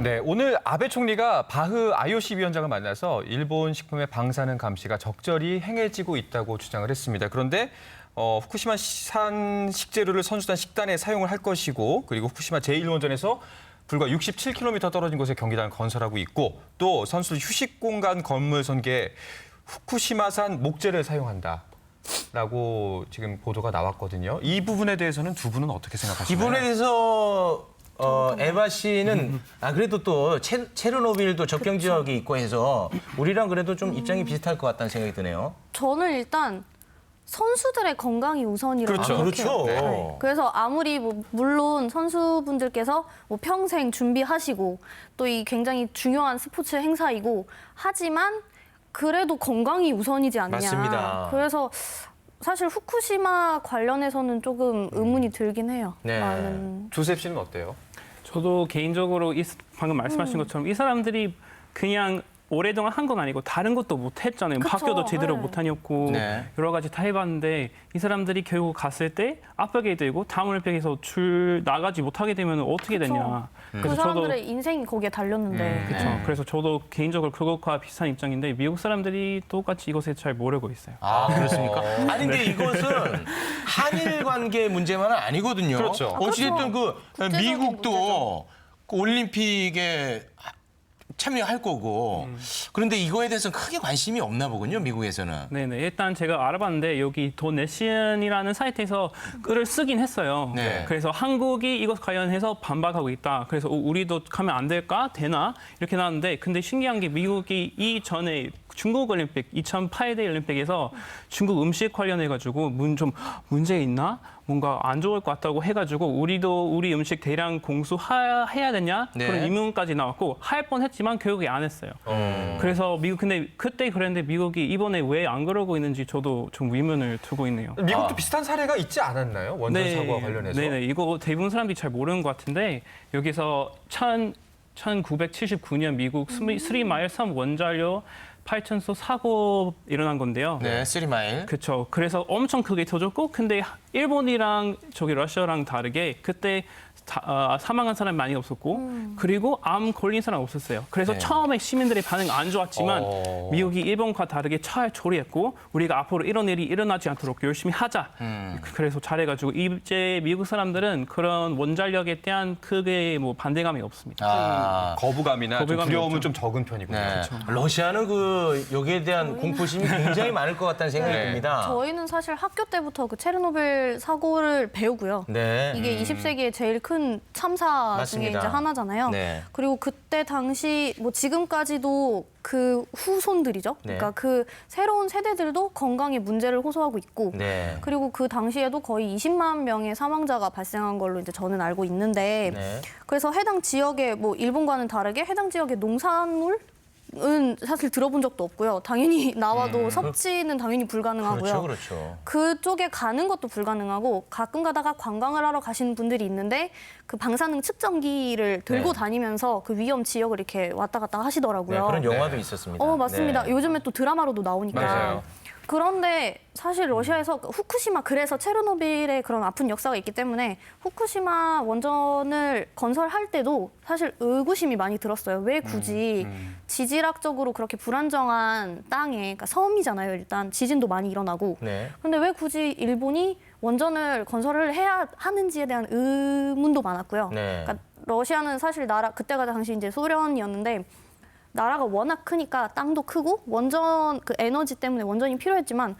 네, 오늘 아베 총리가 바흐 IOC 위원장을 만나서 일본 식품의 방사능 감시가 적절히 행해지고 있다고 주장을 했습니다. 그런데 후쿠시마산 식재료를 선수단 식단에 사용을 할 것이고, 그리고 후쿠시마 제1원전에서 불과 67km 떨어진 곳에 경기장을 건설하고 있고, 또 선수들 휴식 공간 건물 설계에 후쿠시마산 목재를 사용한다라고 지금 보도가 나왔거든요. 이 부분에 대해서는 두 분은 어떻게 생각하시나요? 이 부분에 대해서 에바 씨는 그래도 또 체르노빌도 접경 지역이 있고 해서 우리랑 그래도 좀 입장이 비슷할 것 같다는 생각이 드네요. 저는 일단 선수들의 건강이 우선이라고 그렇죠. 생각해요. 그렇죠. 네. 그래서 아무리 물론 선수분들께서 평생 준비하시고 또 이 굉장히 중요한 스포츠 행사이고 하지만 그래도 건강이 우선이지 않냐. 맞습니다. 그래서 사실 후쿠시마 관련해서는 조금 의문이 들긴 해요. 네. 많은. 조셉 씨는 어때요? 저도 개인적으로 방금 말씀하신 것처럼 이 사람들이 그냥 오랫동안 한 건 아니고 다른 것도 못 했잖아요. 그쵸, 학교도 제대로 네. 못 다녔고 네. 여러 가지 다 해봤는데 이 사람들이 결국 갔을 때 압박이 되고 다음 올림픽에서 줄 나가지 못하게 되면 어떻게 되냐. 그 사람들의 인생이 거기에 달렸는데. 그렇죠. 그래서 저도 개인적으로 그것과 비슷한 입장인데 미국 사람들이 똑같이 이것에 잘 모르고 있어요. 그렇습니까? 아니 근데 이것은 한일 관계 문제만은 아니거든요. 그렇죠. 어찌됐든 그 국제적인 미국도 그 올림픽에 참여할 거고 그런데 이거에 대해서는 크게 관심이 없나 보군요, 미국에서는. 네네. 일단 제가 알아봤는데 여기 도네시언이라는 사이트에서 글을 쓰긴 했어요. 네. 그래서 한국이 이것 관련해서 반박하고 있다. 그래서 우리도 가면 안 될까? 되나? 이렇게 나왔는데 근데 신기한 게 미국이 이전에 중국 올림픽 2008대 올림픽에서 중국 음식 관련해가지고 좀 문제 있나? 뭔가 안 좋을 것 같다고 해가지고 우리도 우리 음식 대량 공수해야 되냐? 네. 그런 의문까지 나왔고 할 뻔했지만 결국에 안 했어요. 그래서 미국 근데 그때 그랬는데 미국이 이번에 왜 안 그러고 있는지 저도 좀 의문을 두고 있네요. 미국도 비슷한 사례가 있지 않았나요? 원전 사고와 관련해서? 네네. 이거 대부분 사람들이 잘 모르는 것 같은데 여기서 1979년 미국 스리마일 섬 원자료 발전소 사고 일어난 건데요. 네, 3마일. 그렇죠. 그래서 엄청 크게 터졌고 근데 일본이랑 러시아랑 다르게 그때 사망한 사람이 많이 없었고 그리고 암 걸린 사람 없었어요. 그래서 네. 처음에 시민들의 반응 안 좋았지만 미국이 일본과 다르게 잘 조리했고 우리가 앞으로 이런 일이 일어나지 않도록 열심히 하자. 그래서 잘해가지고 이제 미국 사람들은 그런 원자력에 대한 크게 반대감이 없습니다. 거부감이나 좀 거부감이 두려움은 없죠. 좀 적은 편이군요. 네. 러시아는 여기에 대한 공포심이 굉장히 많을 것 같다는 생각이 네. 듭니다. 저희는 사실 학교 때부터 그 체르노빌 사고를 배우고요. 네. 이게 20세기의 제일 큰 참사 맞습니다. 중에 이제 하나잖아요. 네. 그리고 그때 당시 지금까지도 그 후손들이죠. 네. 그러니까 그 새로운 세대들도 건강에 문제를 호소하고 있고 네. 그리고 그 당시에도 거의 20만 명의 사망자가 발생한 걸로 이제 저는 알고 있는데 네. 그래서 해당 지역의 일본과는 다르게 해당 지역의 농산물 은 사실 들어본 적도 없고요. 당연히 나와도 섭취는 당연히 불가능하고요. 그렇죠. 그쪽에 가는 것도 불가능하고 가끔 가다가 관광을 하러 가시는 분들이 있는데 그 방사능 측정기를 들고 네. 다니면서 그 위험 지역을 이렇게 왔다 갔다 네, 하시더라고요. 그런 영화도 있었습니다. 맞습니다. 네. 요즘에 또 드라마로도 나오니까. 맞아요. 그런데 사실 러시아에서 후쿠시마 그래서 체르노빌의 그런 아픈 역사가 있기 때문에 후쿠시마 원전을 건설할 때도 사실 의구심이 많이 들었어요. 왜 굳이 지질학적으로 그렇게 불안정한 땅에 그러니까 섬이잖아요. 일단 지진도 많이 일어나고. 네. 그런데 왜 굳이 일본이 원전을 건설을 해야 하는지에 대한 의문도 많았고요. 네. 그러니까 러시아는 사실 그때가 당시 이제 소련이었는데 나라가 워낙 크니까 땅도 크고 원전 그 에너지 때문에 원전이 필요했지만